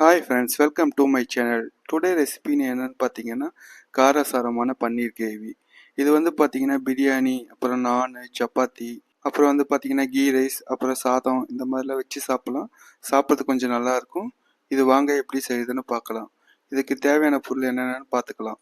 Hi friends, welcome to my channel. Today ரெசிபின்னு என்னென்னு பார்த்தீங்கன்னா, காரசாரமான பன்னீர் கிரேவி. இது வந்து பார்த்தீங்கன்னா பிரியாணி, அப்புறம் நான், சப்பாத்தி, அப்புறம் வந்து பார்த்தீங்கன்னா கீ ரைஸ், அப்புறம் சாதம் இந்த மாதிரிலாம் வச்சு சாப்பிட்லாம். சாப்பிட்றதுக்கு கொஞ்சம் நல்லாயிருக்கும். இது வாங்க எப்படி செய்யுதுன்னு பார்க்கலாம். இதுக்கு தேவையான பொருள் என்னென்னு பார்த்துக்கலாம்.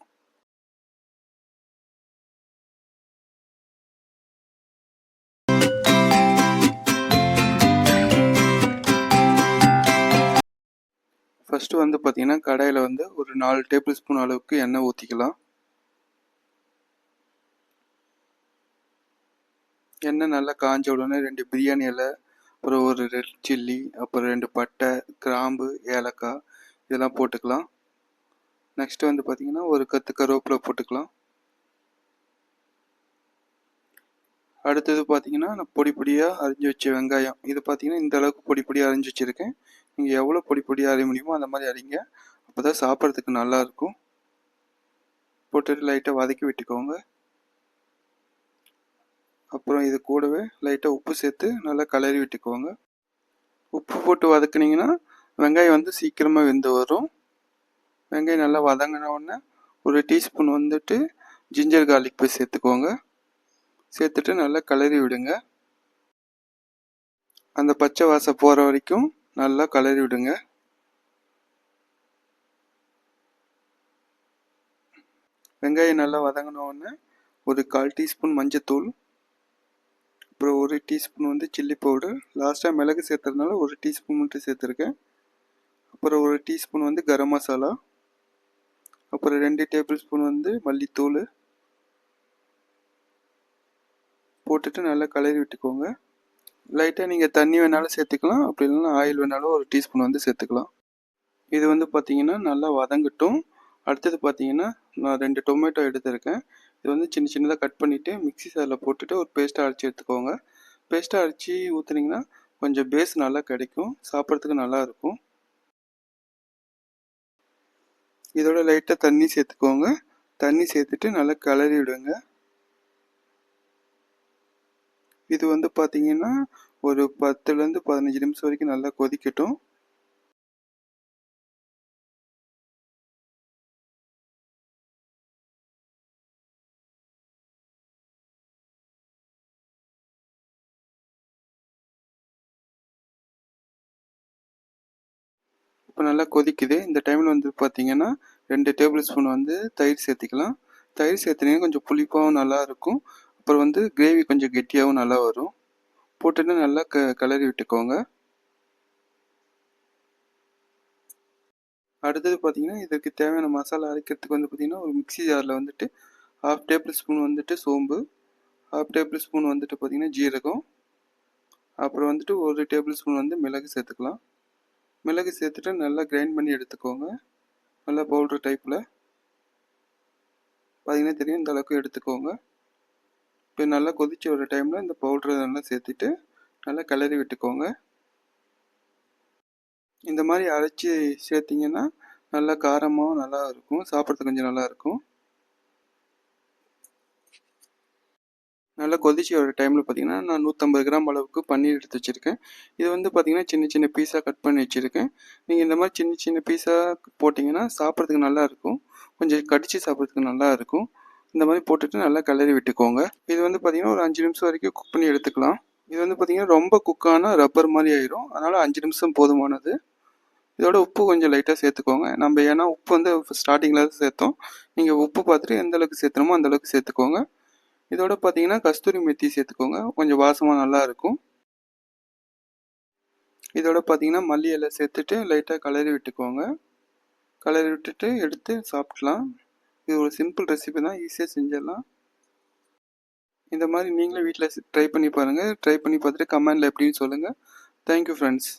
ஃபஸ்ட்டு வந்து பார்த்தீங்கன்னா கடாயில் வந்து ஒரு 4 டேபிள் ஸ்பூன் அளவுக்கு எண்ணெய் ஊற்றிக்கலாம். எண்ணெய் நல்லா காஞ்ச உடனே 2 பிரியாணி இலை, அப்புறம் ஒரு ரெட் சில்லி, அப்புறம் 2 பட்டை, கிராம்பு, ஏலக்காய் இதெல்லாம் போட்டுக்கலாம். நெக்ஸ்ட்டு வந்து பார்த்திங்கன்னா ஒரு கொத்து கருவேப்பிலை போட்டுக்கலாம். அடுத்தது பார்த்திங்கன்னா நான் பொடி பொடியாக அரிஞ்சு வச்ச வெங்காயம். இது பார்த்திங்கன்னா இந்த அளவுக்கு பொடி பொடியாக அரிஞ்சு வச்சுருக்கேன். நீங்கள் எவ்வளோ பொடி பொடியாக அரிய முடியுமோ அந்த மாதிரி அரிங்க. அப்போ தான் சாப்பிட்றதுக்கு நல்லாயிருக்கும். போட்டுட்டு லைட்டாக வதக்கி விட்டுக்கோங்க. அப்புறம் இது கூடவே லைட்டாக உப்பு சேர்த்து நல்லா கிளறி விட்டுக்கோங்க. உப்பு போட்டு வதக்குனிங்கன்னா வெங்காயம் வந்து சீக்கிரமாக வெந்து வரும். வெங்காயம் நல்லா வதங்கின உடனே ஒரு டீஸ்பூன் வந்துட்டு ஜிஞ்சர் கார்லிக் பேஸ்ட் சேர்த்துக்கோங்க. சேர்த்துட்டு நல்லா கிளறி விடுங்க. அந்த பச்சை வாசம் போகிற வரைக்கும் நல்லா கிளறி விடுங்க. வெங்காயம் நல்லா வதங்கின உடனே ஒரு 1/4 டீஸ்பூன் மஞ்சத்தூள், அப்புறம் 1 டீஸ்பூன் வந்து சில்லி பவுடர், லாஸ்ட்டாக மிளகு சேர்த்துறதுனால 1 டீஸ்பூன் மட்டும் சேர்த்துருக்கேன். அப்புறம் 1 டீஸ்பூன் வந்து கரம் மசாலா, அப்புறம் 2 டேபிள் ஸ்பூன் வந்து மல்லித்தூள் போட்டுட்டு நல்லா கிளறி விட்டுக்கோங்க. லைட்டாக நீங்கள் தண்ணி வேணாலும் சேர்த்துக்கலாம், அப்படி இல்லைன்னா ஆயில் வேணாலும் 1 டீஸ்பூன் வந்து சேர்த்துக்கலாம். இது வந்து பார்த்திங்கன்னா நல்லா வதங்கட்டும். அடுத்தது பார்த்திங்கன்னா நான் 2 டொமேட்டோ எடுத்திருக்கேன். இது வந்து சின்ன சின்னதாக கட் பண்ணிவிட்டு மிக்ஸி ஜாரில் போட்டுட்டு ஒரு பேஸ்ட்டாக அரைச்சி எடுத்துக்கோங்க. பேஸ்ட்டாக அரைச்சி ஊற்றுனீங்கன்னா கொஞ்சம் பேஸ் நல்லா கிடைக்கும், சாப்பிட்றதுக்கு நல்லாயிருக்கும். இதோட லைட்டாக தண்ணி சேர்த்துக்கோங்க. தண்ணி சேர்த்துட்டு நல்லா கிளறி விடுங்க. இது வந்து பார்த்திங்கன்னா ஒரு 10லேருந்து 15 நிமிஷம் வரைக்கும் நல்லா கொதிக்கட்டும். இப்போ நல்லா கொதிக்குது. இந்த டைமில் வந்து பார்த்தீங்கன்னா 2 டேபிள் ஸ்பூன் வந்து தயிர் சேர்த்துக்கலாம். தயிர் சேர்த்துனீங்கன்னா கொஞ்சம் புளிப்பாகவும் நல்லாயிருக்கும். அப்புறம் வந்து கிரேவி கொஞ்சம் கெட்டியாகவும் நல்லா வரும். போட்டுட்டு நல்லா கிளறி விட்டுக்கோங்க. அடுத்தது பார்த்தீங்கன்னா இதுக்கு தேவையான மசாலா அரைக்கிறதுக்கு வந்து பார்த்திங்கன்னா ஒரு மிக்ஸி ஜாரில் வந்துட்டு 1/2 டேபிள் ஸ்பூன் வந்துட்டு சோம்பு, 1/2 டேபிள் ஸ்பூன் வந்துட்டு பார்த்திங்கன்னா ஜீரகம், அப்புறம் வந்துட்டு 1 டேபிள் ஸ்பூன் வந்து மிளகு சேர்த்துக்கலாம். மிளகு சேர்த்துட்டு நல்லா கிரைண்ட் பண்ணி எடுத்துக்கோங்க. நல்லா பவுடர் டைப்பில் பார்த்தீங்கன்னா தெரியும், இந்த அளவுக்கு எடுத்துக்கோங்க. இப்போ நல்லா கொதிச்சு வர டைமில் இந்த பவுடரை நல்லா சேர்த்துட்டு நல்லா கிளறி விட்டுக்கோங்க. இந்த மாதிரி அரைச்சி சேர்த்திங்கன்னா நல்லா காரமாகவும் நல்லா இருக்கும், சாப்பிட்றதுக்கு கொஞ்சம் நல்லாயிருக்கும். நல்லா கொதிச்சு வர டைமில் பார்த்தீங்கன்னா நான் 150 கிராம் அளவுக்கு பன்னீர் எடுத்து வச்சுருக்கேன். இது வந்து பார்த்திங்கன்னா சின்ன சின்ன பீஸாக கட் பண்ணி வச்சுருக்கேன். நீங்கள் இந்த மாதிரி சின்ன சின்ன பீஸாக போட்டிங்கன்னா சாப்பிட்றதுக்கு நல்லாயிருக்கும், கொஞ்சம் கடித்து சாப்பிட்றதுக்கு நல்லாயிருக்கும். இந்த மாதிரி போட்டுட்டு நல்லா கிளறி விட்டுக்கோங்க. இது வந்து பார்த்திங்கன்னா ஒரு 5 நிமிஷம் வரைக்கும் குக் பண்ணி எடுத்துக்கலாம். இது வந்து பார்த்திங்கன்னா ரொம்ப குக்கான ரப்பர் மாதிரி ஆயிரும், அதனால் 5 நிமிஷம் போதுமானது. இதோட உப்பு கொஞ்சம் லைட்டாக சேர்த்துக்கோங்க. நம்ம ஏன்னா உப்பு வந்து ஸ்டார்டிங்கில் தான் சேர்த்தோம். நீங்கள் உப்பு பார்த்துட்டு எந்த அளவுக்கு சேர்த்தணுமோ அந்த அளவுக்கு சேர்த்துக்கோங்க. இதோட பார்த்தீங்கன்னா கஸ்தூரி மெத்தி சேர்த்துக்கோங்க, கொஞ்சம் வாசமாக நல்லா இருக்கும். இதோட பார்த்தீங்கன்னா மல்லி இலை சேர்த்துட்டு லைட்டாக கிளறி விட்டுக்கோங்க. கிளறி விட்டுட்டு எடுத்து சாப்பிட்லாம். இது ஒரு சிம்பிள் ரெசிபி தான், ஈஸியாக செஞ்சிடலாம். இந்த மாதிரி நீங்களும் வீட்டில் ட்ரை பண்ணி பாருங்கள். ட்ரை பண்ணி பார்த்துட்டு கமெண்டில் எப்படின்னு சொல்லுங்கள். Thank you friends.